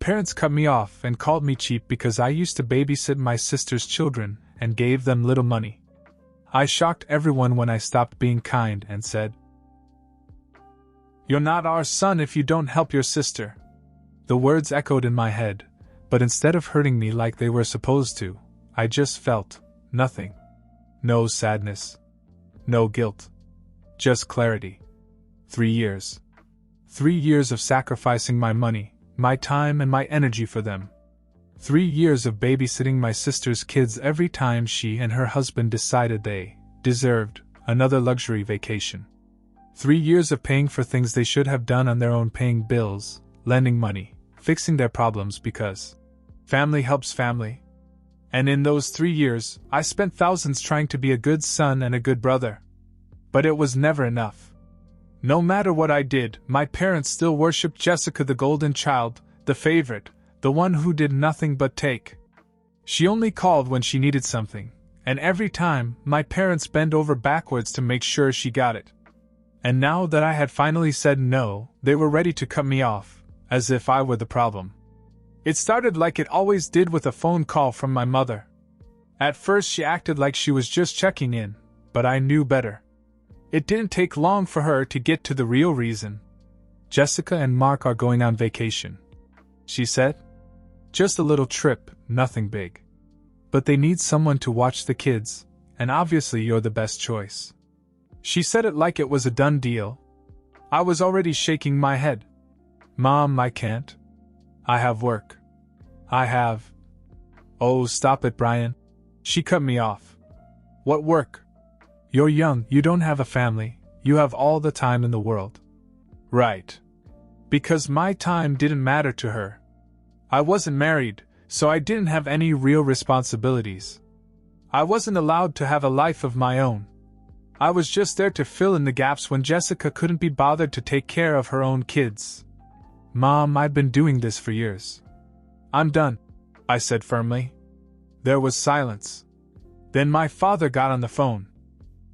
parents cut me off and called me cheap because I used to babysit my sister's children and gave them little money. I shocked everyone when I stopped being kind and said, "You're not our son if you don't help your sister." The words echoed in my head, but instead of hurting me like they were supposed to, I just felt nothing. No sadness. No guilt. Just clarity. 3 years. 3 years of sacrificing my money, my time and my energy for them. 3 years of babysitting my sister's kids every time she and her husband decided they deserved another luxury vacation. 3 years of paying for things they should have done on their own, paying bills, lending money, fixing their problems because family helps family. And in those 3 years, I spent thousands trying to be a good son and a good brother. But it was never enough. No matter what I did, my parents still worshipped Jessica, the golden child, the favorite, the one who did nothing but take. She only called when she needed something, and every time, my parents bent over backwards to make sure she got it. And now that I had finally said no, they were ready to cut me off, as if I were the problem. It started like it always did, with a phone call from my mother. At first she acted like she was just checking in, but I knew better. It didn't take long for her to get to the real reason. "Jessica and Mark are going on vacation," she said. "Just a little trip, nothing big. But they need someone to watch the kids, and obviously you're the best choice." She said it like it was a done deal. I was already shaking my head. "Mom, I can't. I have work. I have..." "Oh, stop it, Brian." She cut me off. "What work? You're young, you don't have a family, you have all the time in the world." Right. Because my time didn't matter to her. I wasn't married, so I didn't have any real responsibilities. I wasn't allowed to have a life of my own. I was just there to fill in the gaps when Jessica couldn't be bothered to take care of her own kids. "Mom, I've been doing this for years. I'm done," I said firmly. There was silence. Then my father got on the phone.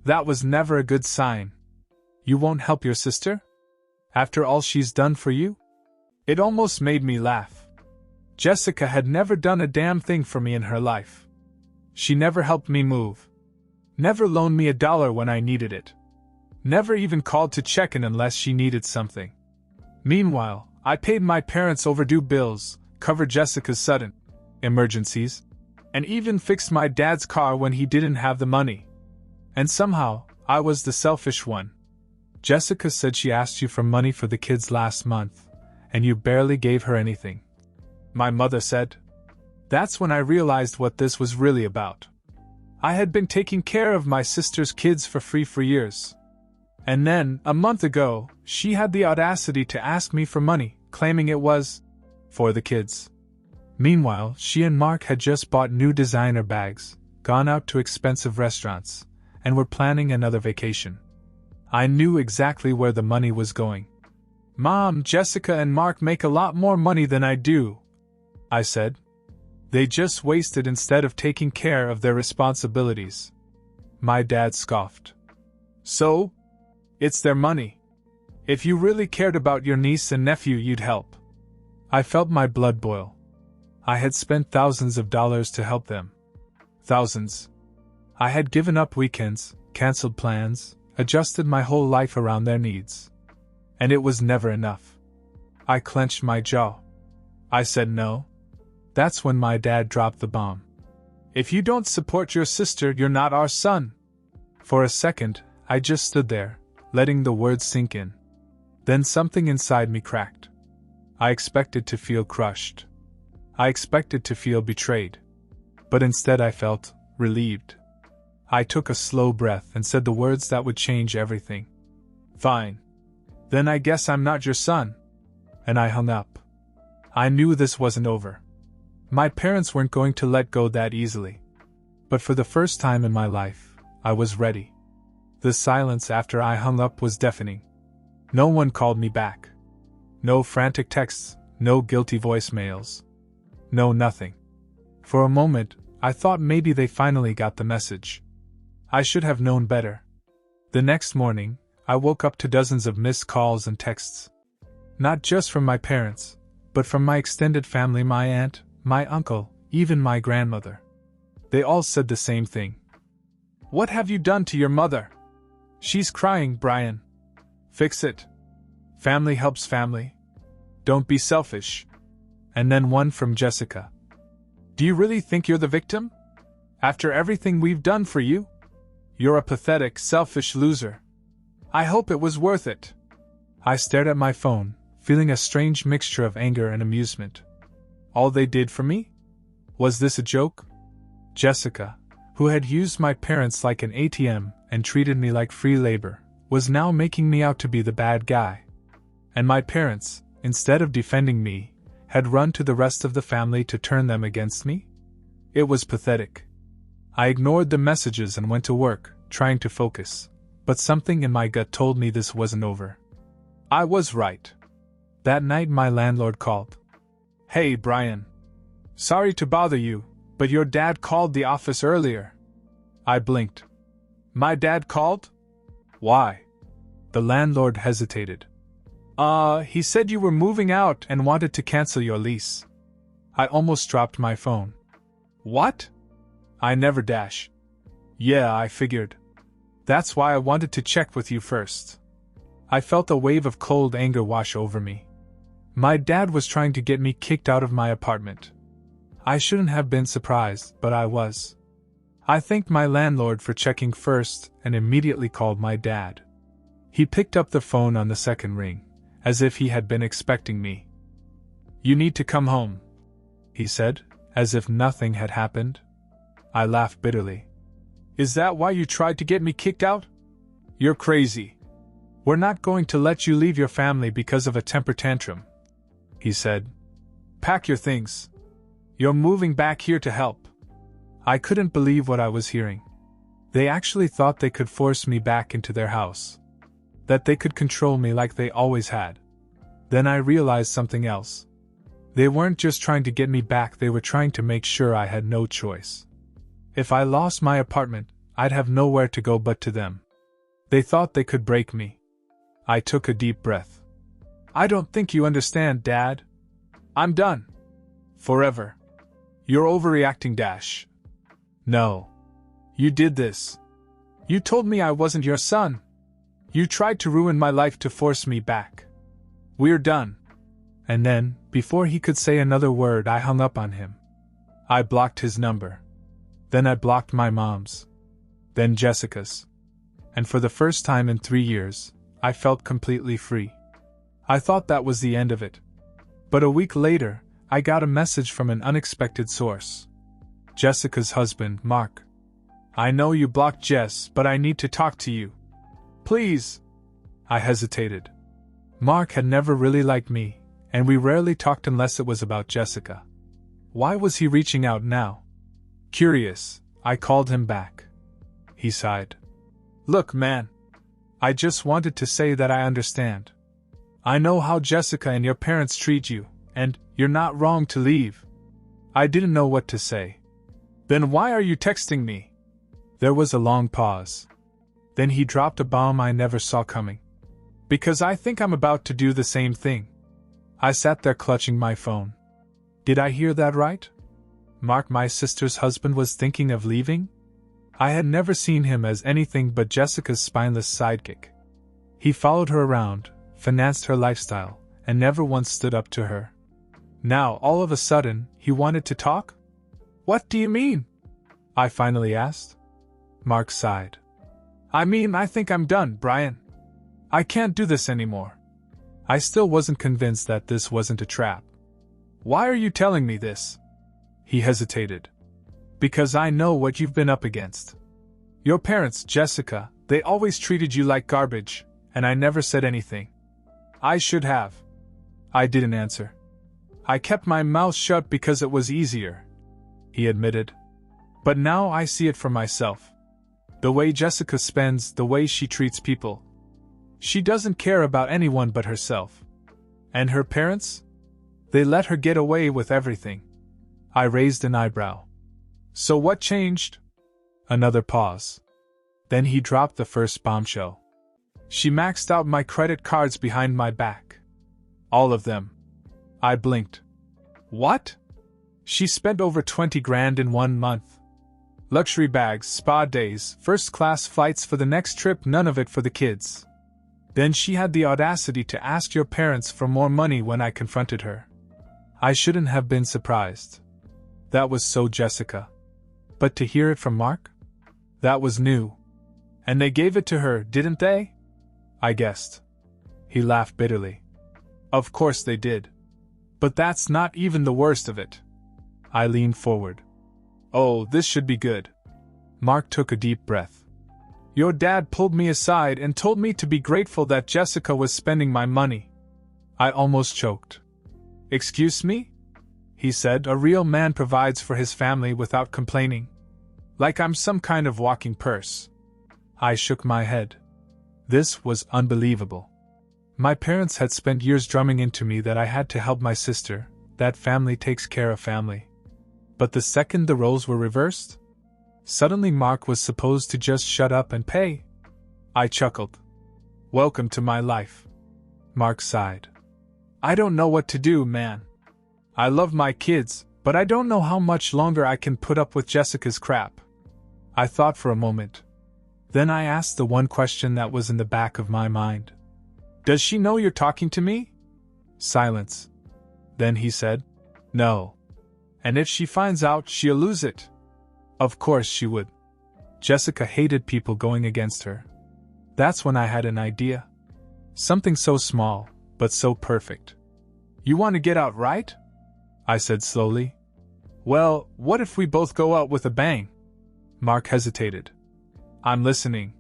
That was never a good sign. "You won't help your sister? After all she's done for you?" It almost made me laugh. Jessica had never done a damn thing for me in her life. She never helped me move. Never loaned me $1 when I needed it. Never even called to check in unless she needed something. Meanwhile, I paid my parents' overdue bills, covered Jessica's sudden emergencies, and even fixed my dad's car when he didn't have the money. And somehow, I was the selfish one. "Jessica said she asked you for money for the kids last month, and you barely gave her anything," my mother said. That's when I realized what this was really about. I had been taking care of my sister's kids for free for years. And then, a month ago, she had the audacity to ask me for money, claiming it was for the kids. Meanwhile, she and Mark had just bought new designer bags, gone out to expensive restaurants, and were planning another vacation. I knew exactly where the money was going. "Mom, Jessica and Mark make a lot more money than I do," I said. "They just waste it instead of taking care of their responsibilities." My dad scoffed. "So? It's their money. If you really cared about your niece and nephew, you'd help." I felt my blood boil. I had spent thousands of dollars to help them. Thousands. I had given up weekends, canceled plans, adjusted my whole life around their needs. And it was never enough. I clenched my jaw. I said no. That's when my dad dropped the bomb. "If you don't support your sister, you're not our son." For a second, I just stood there, letting the words sink in. Then something inside me cracked. I expected to feel crushed. I expected to feel betrayed. But instead I felt relieved. I took a slow breath and said the words that would change everything. "Fine. Then I guess I'm not your son." And I hung up. I knew this wasn't over. My parents weren't going to let go that easily. But for the first time in my life, I was ready. The silence after I hung up was deafening. No one called me back. No frantic texts, no guilty voicemails. No nothing. For a moment, I thought maybe they finally got the message. I should have known better. The next morning, I woke up to dozens of missed calls and texts. Not just from my parents, but from my extended family, my aunt, my uncle, even my grandmother. They all said the same thing. "What have you done to your mother? She's crying, Brian. Fix it. Family helps family. Don't be selfish." And then one from Jessica. "Do you really think you're the victim? After everything we've done for you? You're a pathetic, selfish loser. I hope it was worth it." I stared at my phone, feeling a strange mixture of anger and amusement. All they did for me? Was this a joke? Jessica, who had used my parents like an ATM and treated me like free labor, was now making me out to be the bad guy. And my parents, instead of defending me, had run to the rest of the family to turn them against me? It was pathetic. I ignored the messages and went to work, trying to focus, but something in my gut told me this wasn't over. I was right. That night my landlord called. "Hey, Brian. Sorry to bother you, but your dad called the office earlier." I blinked. "My dad called? Why?" The landlord hesitated. He said you were moving out and wanted to cancel your lease." I almost dropped my phone. "What? I never dash." "Yeah, I figured. That's why I wanted to check with you first." I felt a wave of cold anger wash over me. My dad was trying to get me kicked out of my apartment. I shouldn't have been surprised, but I was. I thanked my landlord for checking first and immediately called my dad. He picked up the phone on the second ring, as if he had been expecting me. "You need to come home," he said, as if nothing had happened. I laughed bitterly. "Is that why you tried to get me kicked out? You're crazy. We're not going to let you leave your family because of a temper tantrum," he said. "Pack your things. You're moving back here to help." I couldn't believe what I was hearing. They actually thought they could force me back into their house. That they could control me like they always had. Then I realized something else. They weren't just trying to get me back, they were trying to make sure I had no choice. If I lost my apartment, I'd have nowhere to go but to them. They thought they could break me. I took a deep breath. "I don't think you understand, Dad. I'm done. Forever. You're overreacting, Dash. No. You did this. You told me I wasn't your son. You tried to ruin my life to force me back. We're done." And then, before he could say another word, I hung up on him. I blocked his number. Then I blocked my mom's. Then Jessica's. And for the first time in 3 years, I felt completely free. I thought that was the end of it. But a week later, I got a message from an unexpected source. Jessica's husband, Mark. "I know you blocked Jess, but I need to talk to you. Please." I hesitated. Mark had never really liked me, and we rarely talked unless it was about Jessica. Why was he reaching out now? Curious, I called him back. He sighed. "Look, man. I just wanted to say that I understand. I know how Jessica and your parents treat you, and you're not wrong to leave." I didn't know what to say. "Then why are you texting me?" There was a long pause. Then he dropped a bomb I never saw coming. "Because I think I'm about to do the same thing." I sat there clutching my phone. Did I hear that right? Mark, my sister's husband, was thinking of leaving? I had never seen him as anything but Jessica's spineless sidekick. He followed her around, financed her lifestyle, and never once stood up to her. Now, all of a sudden, he wanted to talk? "What do you mean?" I finally asked. Mark sighed. "I mean, I think I'm done, Brian. I can't do this anymore." I still wasn't convinced that this wasn't a trap. "Why are you telling me this?" He hesitated. "Because I know what you've been up against. Your parents, Jessica, they always treated you like garbage, and I never said anything. I should have." I didn't answer. "I kept my mouth shut because it was easier," he admitted. "But now I see it for myself. The way Jessica spends, the way she treats people. She doesn't care about anyone but herself. And her parents? They let her get away with everything." I raised an eyebrow. "So what changed?" Another pause. Then he dropped the first bombshell. "She maxed out my credit cards behind my back. All of them." I blinked. What? She spent over 20 grand in 1 month. Luxury bags, spa days, first-class flights for the next trip, none of it for the kids. Then she had the audacity to ask your parents for more money when I confronted her. I shouldn't have been surprised. That was so Jessica. But to hear it from Mark? That was new. And they gave it to her, didn't they? I guessed. He laughed bitterly. Of course they did. But that's not even the worst of it. I leaned forward. Oh, this should be good. Mark took a deep breath. Your dad pulled me aside and told me to be grateful that Jessica was spending my money. I almost choked. Excuse me? He said, a real man provides for his family without complaining. Like I'm some kind of walking purse. I shook my head. This was unbelievable. My parents had spent years drumming into me that I had to help my sister, that family takes care of family. But the second the roles were reversed, suddenly Mark was supposed to just shut up and pay. I chuckled. Welcome to my life. Mark sighed. I don't know what to do, man. I love my kids, but I don't know how much longer I can put up with Jessica's crap. I thought for a moment. Then I asked the one question that was in the back of my mind. Does she know you're talking to me? Silence. Then he said, No. And if she finds out, she'll lose it. Of course she would. Jessica hated people going against her. That's when I had an idea. Something so small, but so perfect. You want to get out, right? I said slowly. Well, what if we both go out with a bang? Mark hesitated. I'm listening.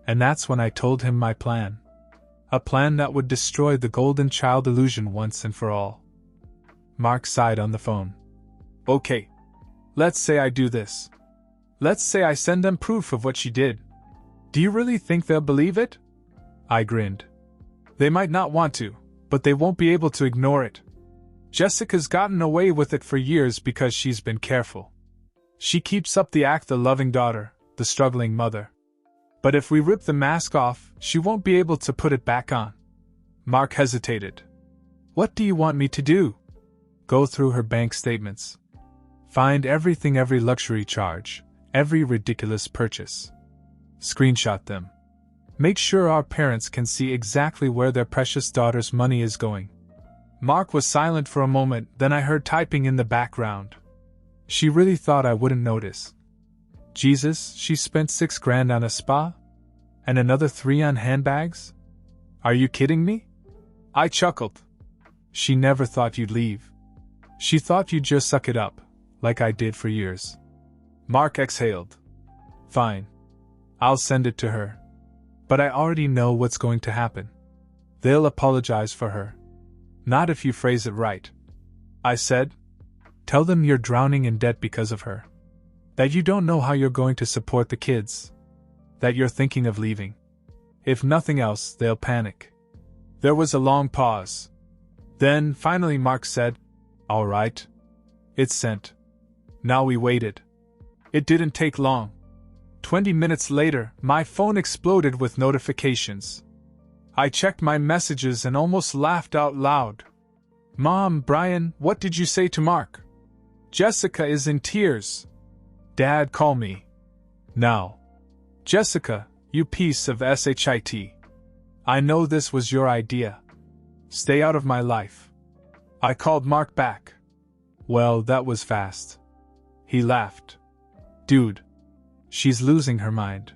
And that's when I told him my plan. A plan that would destroy the golden child illusion once and for all. Mark sighed on the phone. Okay. Let's say I do this. Let's say I send them proof of what she did. Do you really think they'll believe it? I grinned. They might not want to, but they won't be able to ignore it. Jessica's gotten away with it for years because she's been careful. She keeps up the act, the loving daughter, the struggling mother. But if we rip the mask off, she won't be able to put it back on. Mark hesitated. What do you want me to do? Go through her bank statements. Find everything, every luxury charge, every ridiculous purchase. Screenshot them. Make sure our parents can see exactly where their precious daughter's money is going. Mark was silent for a moment, then I heard typing in the background. She really thought I wouldn't notice. Jesus, she spent 6 grand on a spa? And another 3 on handbags? Are you kidding me? I chuckled. She never thought you'd leave. She thought you'd just suck it up, like I did for years. Mark exhaled. Fine. I'll send it to her. But I already know what's going to happen. They'll apologize for her. Not if you phrase it right. I said. Tell them you're drowning in debt because of her. That you don't know how you're going to support the kids. That you're thinking of leaving. If nothing else, they'll panic. There was a long pause. Then, finally Mark said, All right. It's sent. Now we waited. It didn't take long. 20 minutes later, my phone exploded with notifications. I checked my messages and almost laughed out loud. Mom, Brian, what did you say to Mark? Jessica is in tears. Dad, call me. Now. Jessica, you piece of shit. I know this was your idea. Stay out of my life. I called Mark back. Well, that was fast. He laughed. Dude. She's losing her mind.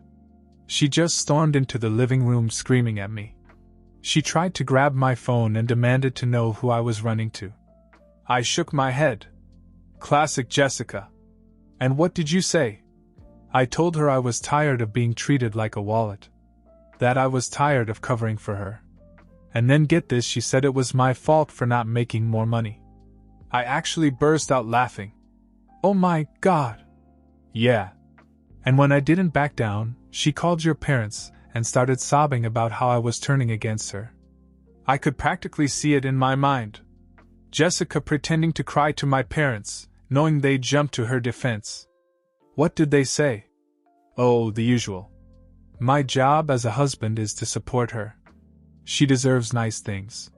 She just stormed into the living room screaming at me. She tried to grab my phone and demanded to know who I was running to. I shook my head. Classic Jessica. And what did you say? I told her I was tired of being treated like a wallet. That I was tired of covering for her. And then get this, she said it was my fault for not making more money. I actually burst out laughing. Oh my God. Yeah. And when I didn't back down, she called your parents and started sobbing about how I was turning against her. I could practically see it in my mind. Jessica pretending to cry to my parents, knowing they'd jump to her defense. What did they say? Oh, the usual. My job as a husband is to support her. She deserves nice things.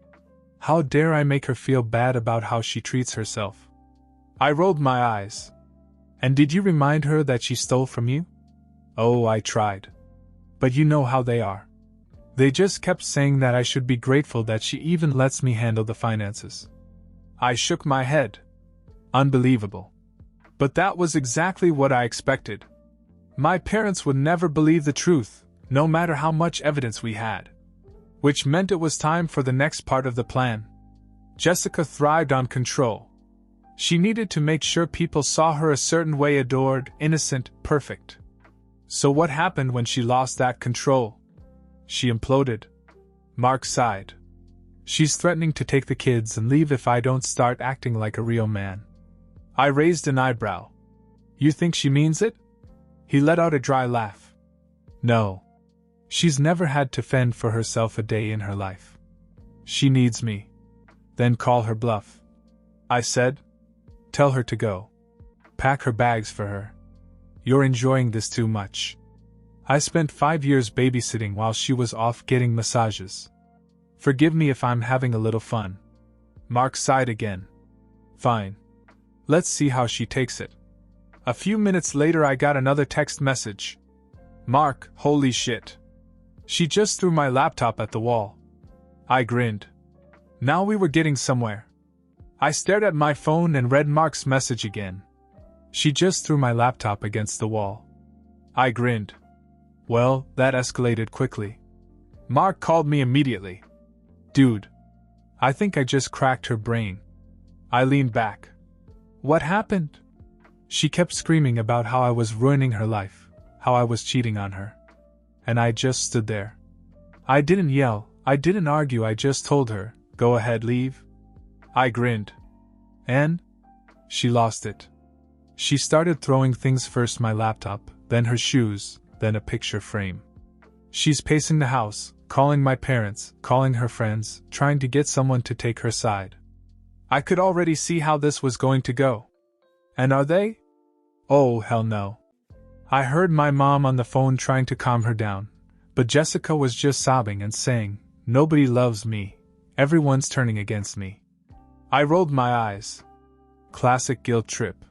How dare I make her feel bad about how she treats herself? I rolled my eyes. And did you remind her that she stole from you? Oh, I tried. But you know how they are. They just kept saying that I should be grateful that she even lets me handle the finances. I shook my head. Unbelievable. But that was exactly what I expected. My parents would never believe the truth, no matter how much evidence we had. Which meant it was time for the next part of the plan. Jessica thrived on control. She needed to make sure people saw her a certain way: adored, innocent, perfect. So what happened when she lost that control? She imploded. Mark sighed. She's threatening to take the kids and leave if I don't start acting like a real man. I raised an eyebrow. You think she means it? He let out a dry laugh. No. She's never had to fend for herself a day in her life. She needs me. Then call her bluff. I said. Tell her to go. Pack her bags for her. You're enjoying this too much. I spent 5 years babysitting while she was off getting massages. Forgive me if I'm having a little fun. Mark sighed again. Fine. Let's see how she takes it. A few minutes later I got another text message. Mark, holy shit. She just threw my laptop at the wall. I grinned. Now we were getting somewhere. I stared at my phone and read Mark's message again. She just threw my laptop against the wall. I grinned. Well, that escalated quickly. Mark called me immediately. Dude. I think I just cracked her brain. I leaned back. What happened? She kept screaming about how I was ruining her life, how I was cheating on her. And I just stood there. I didn't yell, I didn't argue, I just told her, go ahead, leave. I grinned. And? She lost it. She started throwing things, first my laptop, then her shoes, then a picture frame. She's pacing the house, calling my parents, calling her friends, trying to get someone to take her side. I could already see how this was going to go. And are they? Oh, hell no. I heard my mom on the phone trying to calm her down, but Jessica was just sobbing and saying, nobody loves me, everyone's turning against me. I rolled my eyes. Classic guilt trip.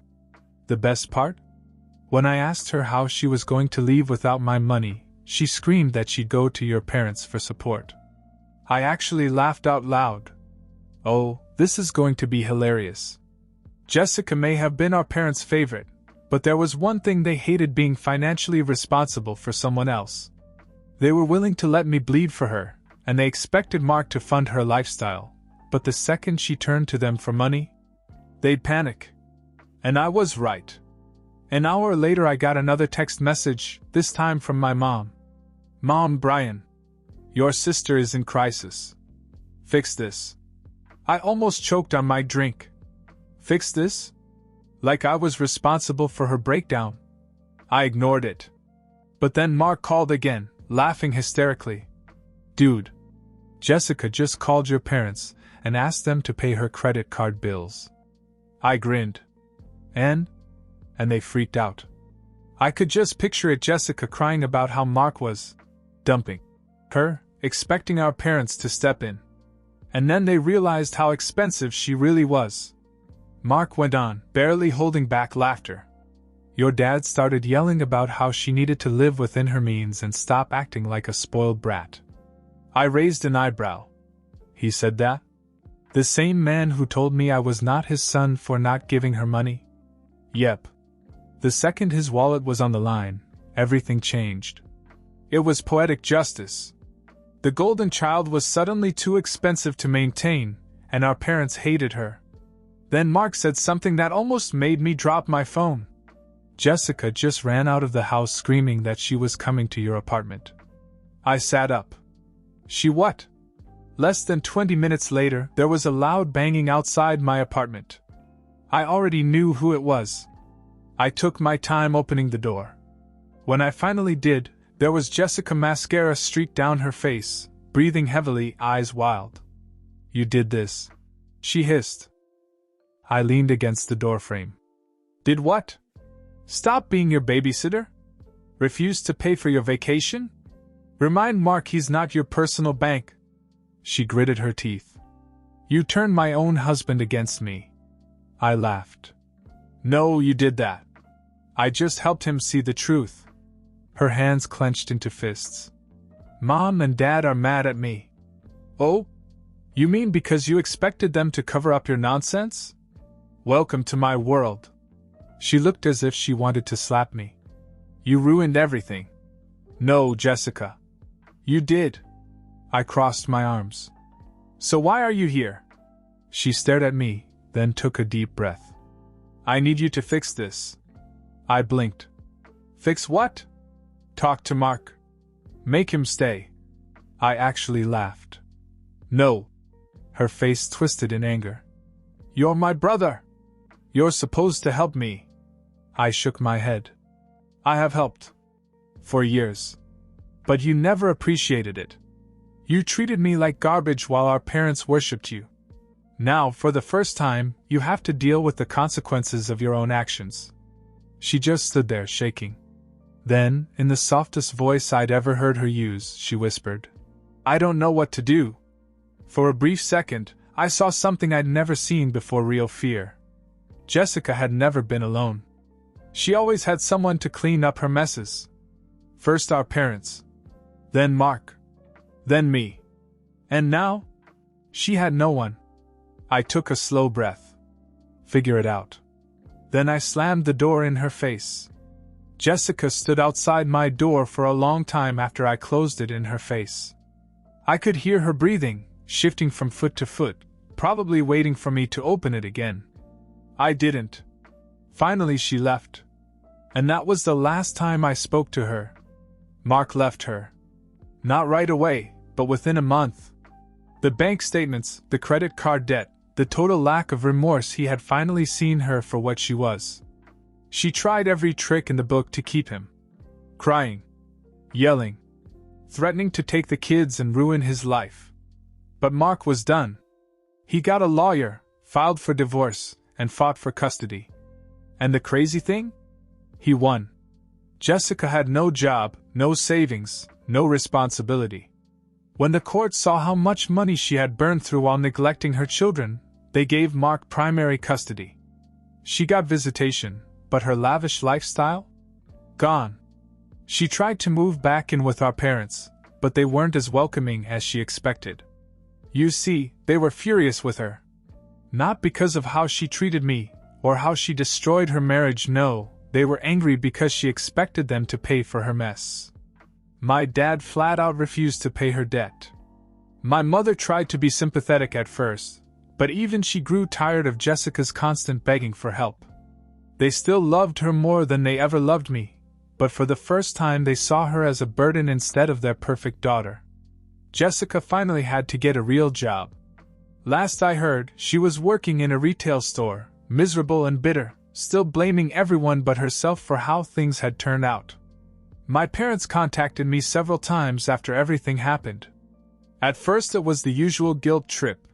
The best part? When I asked her how she was going to leave without my money, she screamed that she'd go to your parents for support. I actually laughed out loud. Oh, this is going to be hilarious. Jessica may have been our parents' favorite, but there was one thing: they hated being financially responsible for someone else. They were willing to let me bleed for her, and they expected Mark to fund her lifestyle, but the second she turned to them for money, they'd panic. And I was right. An hour later I got another text message, this time from my mom. Mom, Brian. Your sister is in crisis. Fix this. I almost choked on my drink. Fix this? Like I was responsible for her breakdown. I ignored it. But then Mark called again, laughing hysterically. Dude. Jessica just called your parents and asked them to pay her credit card bills. I grinned. And they freaked out. I could just picture it: Jessica crying about how Mark was dumping her, expecting our parents to step in. And then they realized how expensive she really was. Mark went on, barely holding back laughter. Your dad started yelling about how she needed to live within her means and stop acting like a spoiled brat. I raised an eyebrow. He said that? The same man who told me I was not his son for not giving her money? Yep. The second his wallet was on the line, everything changed. It was poetic justice. The golden child was suddenly too expensive to maintain, and our parents hated her. Then Mark said something that almost made me drop my phone. Jessica just ran out of the house screaming that she was coming to your apartment. I sat up. She what? Less than 20 minutes later, there was a loud banging outside my apartment. I already knew who it was. I took my time opening the door. When I finally did, there was Jessica, mascara streaked down her face, breathing heavily, eyes wild. You did this. She hissed. I leaned against the doorframe. Did what? Stop being your babysitter? Refuse to pay for your vacation? Remind Mark he's not your personal bank. She gritted her teeth. You turned my own husband against me. I laughed. No, you did that. I just helped him see the truth. Her hands clenched into fists. Mom and Dad are mad at me. Oh? You mean because you expected them to cover up your nonsense? Welcome to my world. She looked as if she wanted to slap me. You ruined everything. No, Jessica. You did. I crossed my arms. So why are you here? She stared at me, then took a deep breath. I need you to fix this. I blinked. Fix what? Talk to Mark. Make him stay. I actually laughed. No. Her face twisted in anger. You're my brother. You're supposed to help me. I shook my head. I have helped. For years. But you never appreciated it. You treated me like garbage while our parents worshipped you. Now, for the first time, you have to deal with the consequences of your own actions. She just stood there, shaking. Then, in the softest voice I'd ever heard her use, she whispered, I don't know what to do. For a brief second, I saw something I'd never seen before: real fear. Jessica had never been alone. She always had someone to clean up her messes. First our parents. Then Mark. Then me. And now? She had no one. I took a slow breath. Figure it out. Then I slammed the door in her face. Jessica stood outside my door for a long time after I closed it in her face. I could hear her breathing, shifting from foot to foot, probably waiting for me to open it again. I didn't. Finally she left. And that was the last time I spoke to her. Mark left her. Not right away, but within a month. The bank statements, the credit card debt, the total lack of remorse. He had finally seen her for what she was. She tried every trick in the book to keep him. Crying. Yelling. Threatening to take the kids and ruin his life. But Mark was done. He got a lawyer, filed for divorce, and fought for custody. And the crazy thing? He won. Jessica had no job, no savings, no responsibility. When the court saw how much money she had burned through while neglecting her children, they gave Mark primary custody. She got visitation, but her lavish lifestyle? Gone. She tried to move back in with our parents, but they weren't as welcoming as she expected. You see, they were furious with her. Not because of how she treated me, or how she destroyed her marriage, no, they were angry because she expected them to pay for her mess. My dad flat out refused to pay her debt. My mother tried to be sympathetic at first, but even she grew tired of Jessica's constant begging for help. They still loved her more than they ever loved me, but for the first time they saw her as a burden instead of their perfect daughter. Jessica finally had to get a real job. Last I heard, she was working in a retail store, miserable and bitter, still blaming everyone but herself for how things had turned out. My parents contacted me several times after everything happened. At first it was the usual guilt trip.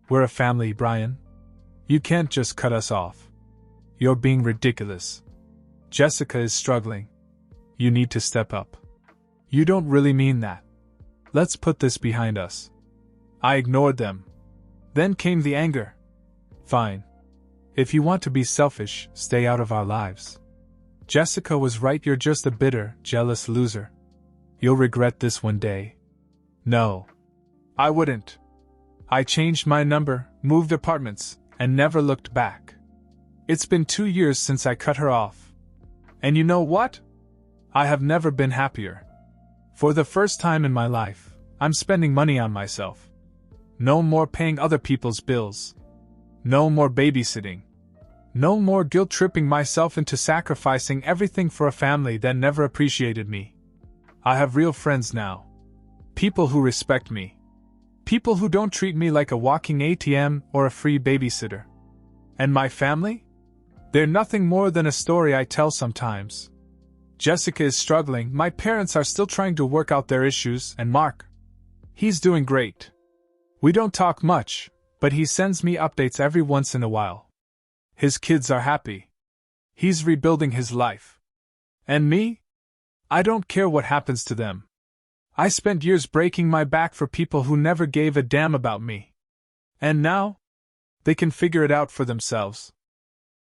We're a family, Brian. You can't just cut us off. You're being ridiculous. Jessica is struggling. You need to step up. You don't really mean that. Let's put this behind us. I ignored them. Then came the anger. Fine. If you want to be selfish, stay out of our lives. Jessica was right, you're just a bitter, jealous loser. You'll regret this one day. No. I wouldn't. I changed my number, moved apartments, and never looked back. It's been 2 years since I cut her off. And you know what? I have never been happier. For the first time in my life, I'm spending money on myself. No more paying other people's bills. No more babysitting. No more guilt-tripping myself into sacrificing everything for a family that never appreciated me. I have real friends now. People who respect me. People who don't treat me like a walking ATM or a free babysitter. And my family? They're nothing more than a story I tell sometimes. Jessica is struggling, my parents are still trying to work out their issues, and Mark. He's doing great. We don't talk much, but he sends me updates every once in a while. His kids are happy. He's rebuilding his life. And me? I don't care what happens to them. I spent years breaking my back for people who never gave a damn about me. And now? They can figure it out for themselves.